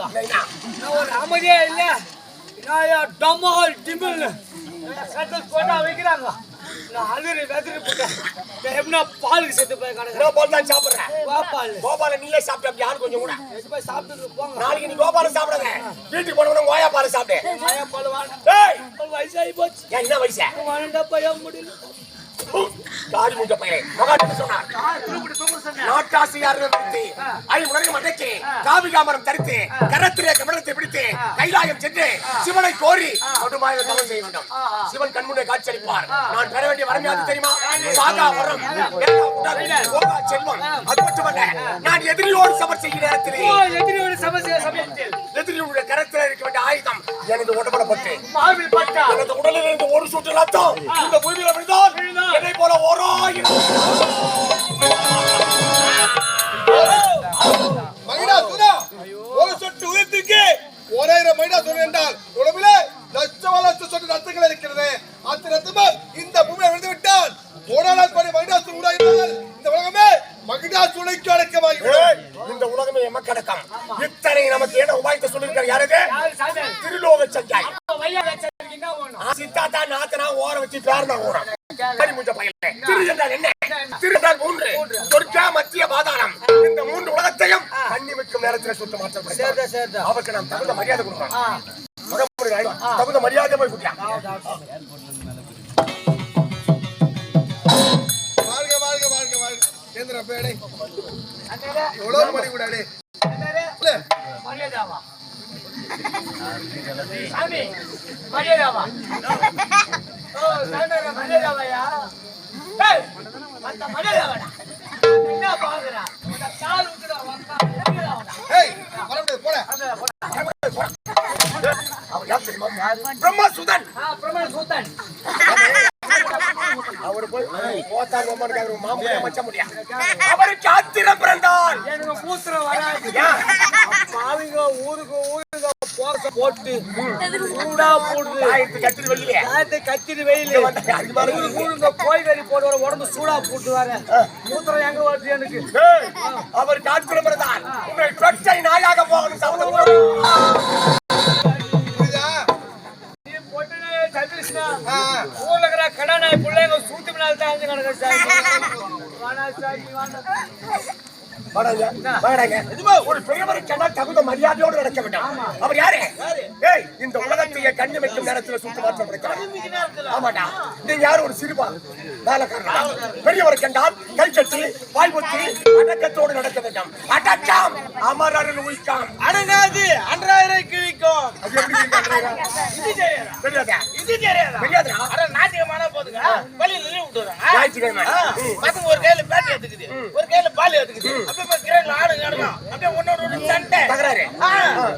வைக்கிறாங்க. நான் ஒரு அமைதியே இல்ல. நான் டமால் டிமில் சட்டல் போட்டா வைக்கிறாங்க. நான் அழுறி வெதறி போட்டேன். எப்படின்னா பாலுக்கு செத்து போய் கடை பால் தான் சாப்பிடுறேன். கோபால நீயே சாப்பிட்டு யாரு கொஞ்சம் கூட போய் சாப்பிட்டு போங்க. நாளைக்கு நீ கோபால சாப்பிடாத. வீட்டுக்கு போனவன கோயா பால் சாப்பிடு. கோயா பால் வாங்க. ஏய் வயசாகி போச்சு. என்ன வயசு? வாண்டா பைய முடியல. காடி முட்ட பையலே மகாட்ட சொன்னார். நாட்டாசி யாருன்னு வந்து ஐ உணர்வு மடக்கி காவிகாமரம் தரித்து கரத்திலே கமலத்தை பிடித்து கைலாயம் சென்று சிவனை கோரி கொடுமாய தவம் செய்ய வேண்டும். சிவன் கண்முன்னே காட்சியளிப்பார். நான் பெற வேண்டிய வரம் யாது தெரியுமா? சாகா வரம், போகா செல்வம். அது மட்டுமல்ல, நான் எதிரியோடு சமர் செய்கிற நேரத்திலே எதிரியோடு சமர் செய்ய சமயத்தில் எதிரியோட கரத்தில் இருக்க வேண்டிய ஆயுதம் எனது உடம்புல பட்டு மார்பில் பட்டா எனது உடலில் இருந்து ஒரு சொட்டு ரத்தம் இந்த பூமியில விழுந்தால் என்னை போல ஒரு சொட்டு உயிர்த்திற்கு 1000 மைடாசுரன் என்றால் உடம்பிலே லட்சம் சொட்டு ரத்தங்கள் இருக்கிறது. அந்த ரத்தமா இந்த பூமியை விழுந்து விட்டால் 1,000 மைடாசுரன் உண்டாயிருந்தால் இந்த உலகமே மகிடாசுரனுக்கு அடக்கமாகிவிடும். இந்த உலகமே எமக்கடக்கம். இத்தனை நமக்கு என்ன உபாயத்தை சொல்லியிருக்காரு? யாரது? திருலோக சஞ்சாய். சித்தாத்தா நாத்தனா ஓர வச்சு பேர்னா ஓரம். திரு என்றால் என்ன? திரு என்றால் 3. சொர்க்க மத்திய பாதாளம். இந்த 3 உலகத்தையும் கண்ணி வைக்கும் நேரத்தில் சுத்த மாற்றம். அவருக்கு நாம் தகுந்த மரியாதை கொடுக்கிறோம். தகுந்த மரியாதை போய் கொடுக்கலாம். வாழ்க வாழ்க வாழ்க வாழ்க கேந்திர பேடை எவ்வளவு மணி கூடாடே மரியாதாவா சாமி மரியாதாவா ஓ சாண்டா மரியாதாவையா ஏய் மத்த மரியாதாவடா என்ன பாக்குறா அந்த கால் ஊத்துடா வந்தா மரியாதாவடா ஏய் வரணும் போடா அவர் யார் தெரியுமா? பிரம்மசுதன். பிரம்ம சுதன் அவர் போய் போத்தார் பொம்மனுக்கு மாமுடியா மச்ச முடியா. அவருக்கு ஆத்திரம் பிறந்தால் எனக்கு மூத்திரம் வராது. பாவிங்க ஊருக்கு போர்ச போட்டு சூடா போடுது. கத்திரி வெளியிலே கத்திரி வெயில ஊருங்க கோய் வெறி போடுற உடம்பு சூடா போட்டு வர மூத்திரம் எங்க வருது எனக்கு. அவருக்கு ஆத்திரம் பிறந்தால் உங்களை பெற்றை நாயாக போகணும். சவுந்த ஊர்ல இருக்கிற கடனாய் பிள்ளைங்க சூத்து பின்னால் தான் ஒரு பெரியவருக்கு தகுந்த மரியாதையோடு நடக்க வேண்டும். அவர் யாரு? ஏய் இந்த உலகத்தையே கண்ணி வைக்கும் நேரத்தில் சுட்டு மாற்றம் கிடைக்கிறார். ஆமாடா, நீங்க யாரும் ஒரு சிறுபா வேலைக்காரன். பெரியவருக்கு என்றால் கை கட்டி வாய் ஒத்தி அடக்கத்தோடு நடக்க வேண்டும். அடக்கம் அமரரில் உயிர்க்காம் அடங்காது அன்றாயிரை கிழிக்கும். நாட்டியமான போதுங்க வழியில் நின்று விட்டுறாங்க. ஒரு கையில பேட்டை எடுத்துக்குது, ஒரு கையில பால் எடுத்துக்குது. அப்படியே உன்னோட சண்டை தகராறு.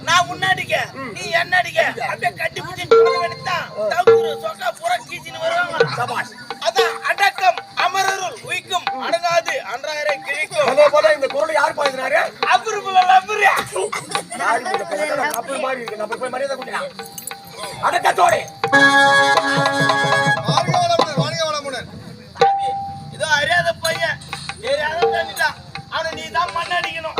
நான் முன்னாடிக்க நீ என்ன அடிக்க அப்படியே கட்டி பிடிச்சி வேண்டித்தான் சொக்கா பூரா கீச்சின்னு வருவாங்க. அதான் அடக்கம் அமரருள் உயிக்கும் அடங்காது அன்றாயிரை கிழிக்கும். அதே போல இந்த குரல் யார் பாடுறாரு? போய் மரியாதை கொடுக்கலாம். அடக்கத்தோடு இதோ அறியாத பையன் ஆனா நீ தான் மண் அடிக்கணும்.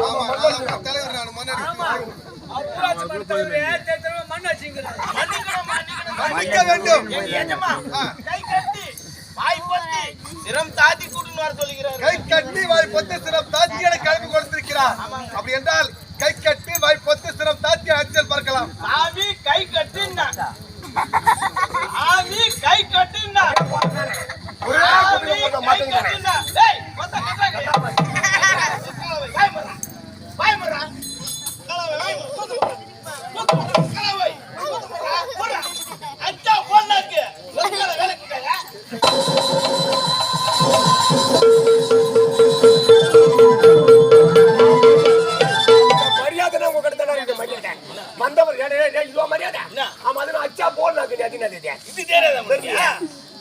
கை கட்டி வாய் பொத்தி சிரம் தாத்தி கூட்டுன்னு வர சொல்லுகிறார். கை கட்டி வாய் பொத்தி சிரம் தாத்தி என கிளம்பி கொடுத்திருக்கிறார். அப்படி என்றால் கை கட்டி வாய் பொத்தி சிரம் தாத்தி அச்சல் பார்க்கலாம். ஆவி கை கட்டினா ஆவி கை கட்டினா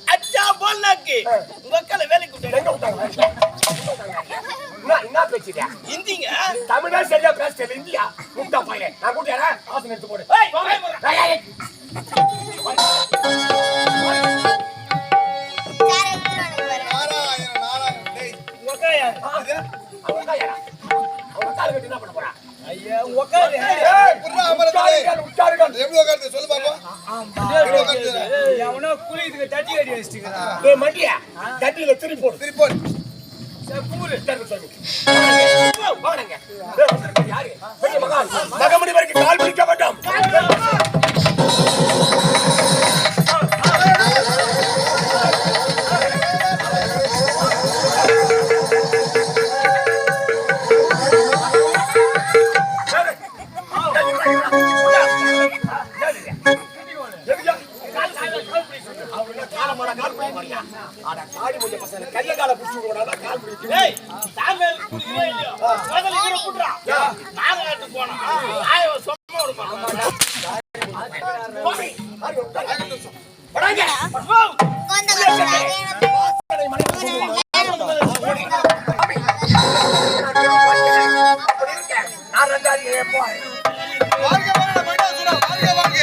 அச்சா போல்னாக்கு உங்க வேலைக்கு என்ன பேசிட்டா இந்திங்க தமிழா சரியா பேசல இந்தியா முட்டா பையன் நான் கூட்டியாரா ஆசன் எடுத்து போடு. நாராயண அவன் கால கட்டி என்ன பண்ண போறான்? புர்ரா அமரங்களே. உட்காருங்கள். எப்படி உட்காருது சொல்லு பாப்போம். எப்படி உட்காருது? டேய் மண்டியா, தட்டில திருப்பி போடு. திருப்பி போடு. வாங்க. யாரு? பெரிய மகான். மகமணி வரைக்கும் கால் பிடிக்க மாட்டோம். கைய கால புடிச்சு போடாத கால் பிடிச்சு. டேய் சாமியார் குடிக்கவே இல்லையோ முதல்ல இவரை கூட்றா நாங்க நாட்டு போனா ஆய சும்மா விட மாட்டாங்க போய் ஆறு வராங்க. நான் ரெண்டாவது போய் வாழ்க வாழ்க மைனாசுரா, வாழ்க வாழ்க.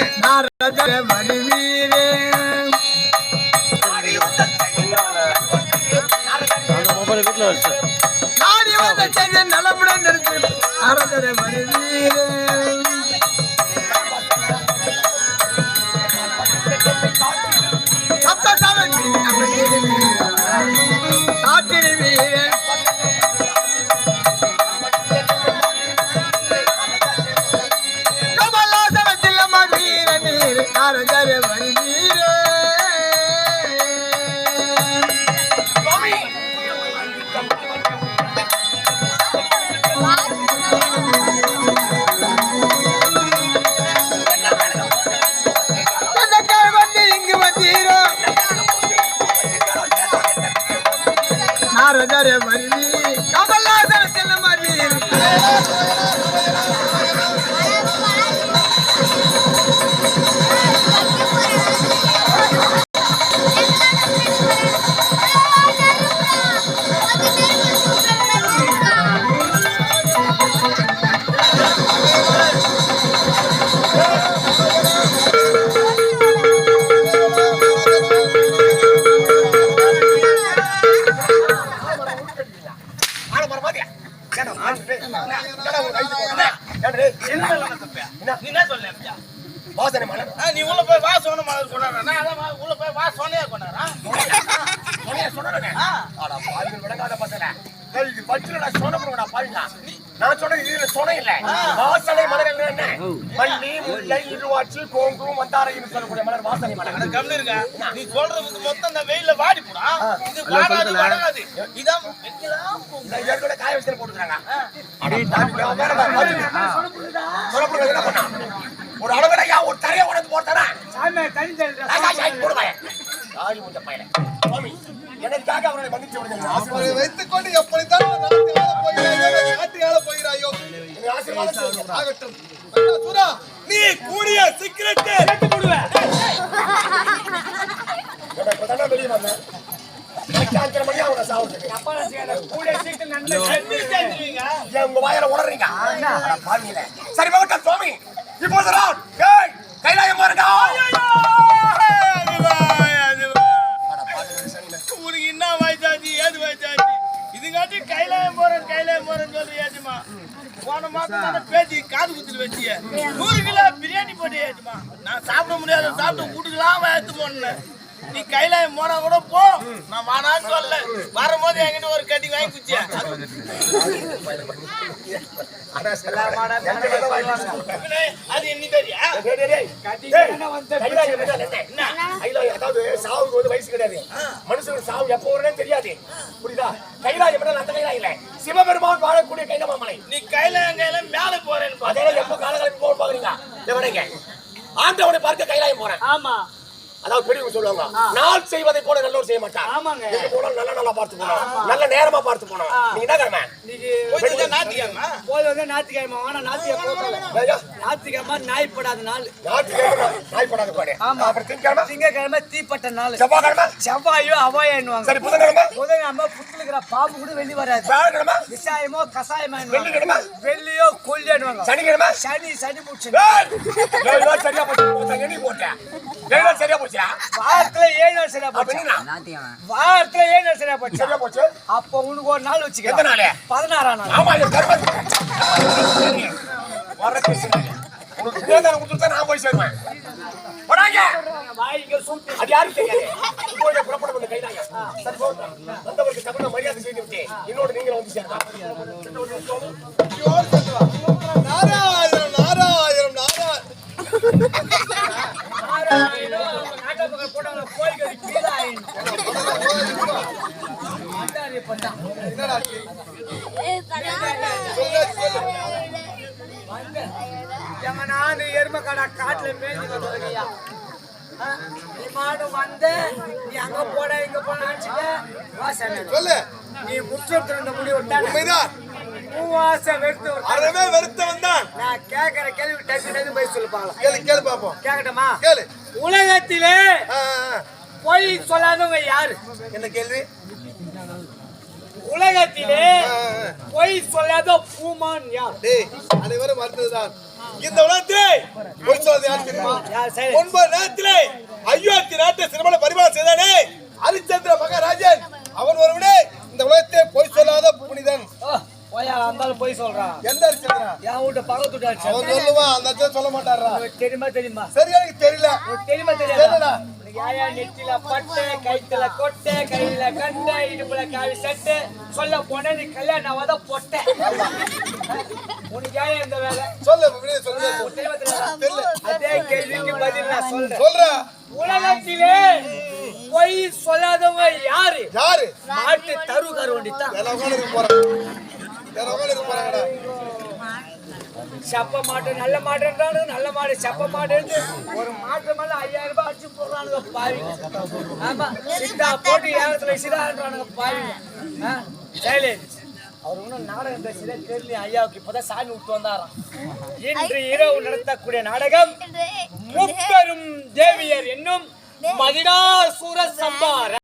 நீ என்ன சொல்ல வாசனை மலர். நீ உள்ள போய் வா சோன மலர் கொண்டாடுற நான் அதான் உள்ள போய் வா சோனையா கொண்டாடுறா சொன்னேன். ஆனா பாருங்க விளங்காத பசங்க. இது பச்சுல சொன்னபுறடா பாருங்க. நான் சொன்னது இதுல சொன்ன இல்ல. வாசனை மலர் என்ன? மல்லி, முல்லை, இருவாச்சி, கோங்கு, மந்தாரைன்னு சொல்லக்கூடிய மலர் வாசனை மலர். அட கம்மி இருக்க நீ சொல்றது மொத்தம் அந்த வெயில்ல வாடி போடா இது வாடாது வடங்காது இதான் வெக்கலாம் இந்த ஏற்கனவே காய வச்சு போட்டுறாங்க. சொல்லப்படுறது என்ன பண்ணா? ஒரு அளவுலையா ஒரு தரைய உடைச்சு போட்டானா? போடுவாங்க. ஆடி முட்ட பையல. சுவாமி, எனக்காக அவரை மன்னிச்சு விடுங்க. அவரை வைத்துக்கொண்டு எப்படித்தான் நாட்டை ஆள போகிறாயோ, நாட்டை ஆள போகிறாயோ. என்னை ஆசீர்வாதம் செய்யுங்க. ஆகட்டும். மைனாசுரா, நீ கூடிய சீக்கிரத்தை செத்து போடுவே இப்பதானே வெளியே வந்தேன். கரெக்டா 5:30 மணி அவனை சாவுறதுக்கு. செத்து செத்துவீங்க ஏன் உங்க வாயில உளறீங்க? அட பாவிங்களே. சரி போகட்டும் சுவாமி. இப்போ சொல்றான். ஏய் கைலாயம் பாருங்க. உனக்கு என்ன வயசாச்சு ஏது வயசாச்சு இதுங்காட்டி கைலாயம் போறேன்னு சொல்றியாச்சுமா போன மாசம் தானே பேச்சு காது குத்துல வச்சிய 100 கிலோ பிரியாணி போட்டியாச்சுமா நான் சாப்பிட முடியாத சாப்பிட்டு வீட்டுக்கெல்லாம் வயத்து போனேன் நீ கைலாயம் போனா கூட போ நான் வானான்னு சொல்ல வரும்போது என்கிட்ட ஒரு கட்டி வாங்கி குச்சியா அது என்ன தெரியா அதாவது சாவுக்கு வந்து வயசு கிடையாது. மனுஷனுக்கு சாவு எப்போ வரும்னே தெரியாது. புரியுதா? கைலாயம் அந்த கைலாயம் இல்ல, சிவபெருமான் வாழக்கூடிய கைலாமலை. நீ கைலாயம் மேல போறேன்னு அதெல்லாம் எப்போ காலகாலம் போக பாக்குறீங்க? ஆண்டவனை பார்க்க கைலாயம் போறேன். ஆமா அதாவது பெரியவங்க சொல்லுவாங்க, நாள் செய்வதை போல நல்லோர் செய்ய மாட்டாங்க. ஆமாங்க. எங்க போனாலும் நல்லா பார்த்து போனோம், நல்ல நேரமா பார்த்து போனோம். நீங்க என்ன கிழமை? ஞாயிற்றுக்கிழமை ஆனா ஞாயிற்றுக்கிழமை நாய்ப்படாத நாள். நாய்ப்படாத பாடு. அப்புறம் திங்கக்கிழமை தீப்பட்ட நாள். செவ்வாய்க்கிழமை செவ்வாயோ அவாயன்னுவாங்க. சரி. புதன்கிழமை புத்துல இருக்கிற பாம்பு கூட வெளி வராது. வியாழக்கிழமை விசாயமோ கசாயமா வெள்ளிக்கிழமை வெள்ளியோ கொல்லியானுவாங்க. சனிக்கிழமை சனி முடிச்சு சரியா போச்சு. எண்ணி போட்டேன் சரியா போச்சு. வாரத்துல 7 நாள் சரியா போச்சு. வாரத்துல 7 நாள் சரியா போச்சு. சரியா போச்சு. அப்ப உனக்கு ஒரு நாள் வச்சுக்க. எத்தனை நாள்? 16ஆம் நாள். ஆமா. வர பேசுங்க. உனக்கு சுயதாரம் கொடுத்தா நான் போய் சேருவேன். போடாங்க. வாய்க்கு சூட்டு. அது யாருக்கு தெரியாது. உங்களுடைய புறப்பட வந்து கைதாங்க. சரி போங்க. வந்தவருக்கு தகுந்த மரியாதை செய்து விட்டு என்னோட நீங்களும் வந்து சேரலாம். நாராயணம் நாராயணம் நாராயணம். நாட்டை பக்கம் போட்டாங்க கோழிக்கறி கீழே ஆயிடும். அந்தாரி பண்ணான். என்னடா எங்க நானு எருமை கடை காட்டுல மேய்ஞ்சி வந்துருக்கியா நீ மாடு வந்த நீ அங்க போட இங்க போன சொல்லு. நீ முற்று முடிவு உண்மைதான். வாச வெறுத்து அறவே வெறுத்தவன் தான். நான் கேட்கிற கேள்வி டக்கு போய் சொல்லுப்பாங்களா கேளு கேளு பாப்போம். கேட்கட்டுமா கேளு. உலகத்திலே ஆ, ஆ. பொய் சொல்லாதவங்க யாரு? என்ன கேள்வி? உலகத்திலே ஆ, ஆ. பொய் சொல்லாத பூமான் யார்? டேய், அனைவரும் மறந்ததுதான். இந்த உலகத்திலே பொய் சொல்றது யார் தெரியுமா? யார் சரி? 9 நேரத்திலே அயோத்தி நாட்டை சிறுமலை பரிமாணம் செய்தானே ஹரிச்சந்திர மகாராஜன், அவன் ஒருவனே இந்த உலகத்தை பொய் சொல்லாத புனிதன். பொய்யா இருந்தாலும் பொய் சொல்றான். எந்த ஹரிச்சந்திரா? என் வீட்டு பக்கத்து வீட்டு அவன் சொல்லுவான், அந்த அர்த்தம் சொல்ல மாட்டாரா? தெரியுமா சரி, எனக்கு தெரியல. தெரியுமா என்னடா? யாயா நெத்தில பட்டை கைத்துல கொட்டை கையில கண்டை இடுப்புல காவி சட்டை சொல்ல போன நீ கல்யாணம் ஆகாத பொட்டை உனக்கு யாயா இந்த வேலை சொல்லு, விடு, சொல்லு. தெரியல. அதே கேள்விக்கு பதில் நான் சொல்றேன். சொல்றா. உலகத்திலே பொய் சொல்லாதவங்க யாரு? யாரு? மாட்டு தருகார் ஒண்டித்தான். எல்லா உட்கார்ந்து போறாங்க. எல்லா உட்கார்ந்து போறாங்கடா. செப்ப மாட்டு நல்ல மாடுன்றானு, நல்ல மாடு செப்ப மாடு எடுத்து ஒரு மாட்டு மேல 5000 ரூபாய் அடிச்சு போடுறானுங்க பாவிங்க. ஆமா, சித்தா போட்டு ஏகத்துல சிதான்றானுங்க பாவிங்க. சைலன்ஸ். அவர் இன்னும் நாடகம் பேசுறே தெரியல. ஐயாவுக்கு இப்பதான் சாமி விட்டு வந்தாராம். இன்று இரவு நடத்தக்கூடிய நாடகம் முப்பெரும் தேவியர் என்னும் மகிடாசூர சம்பார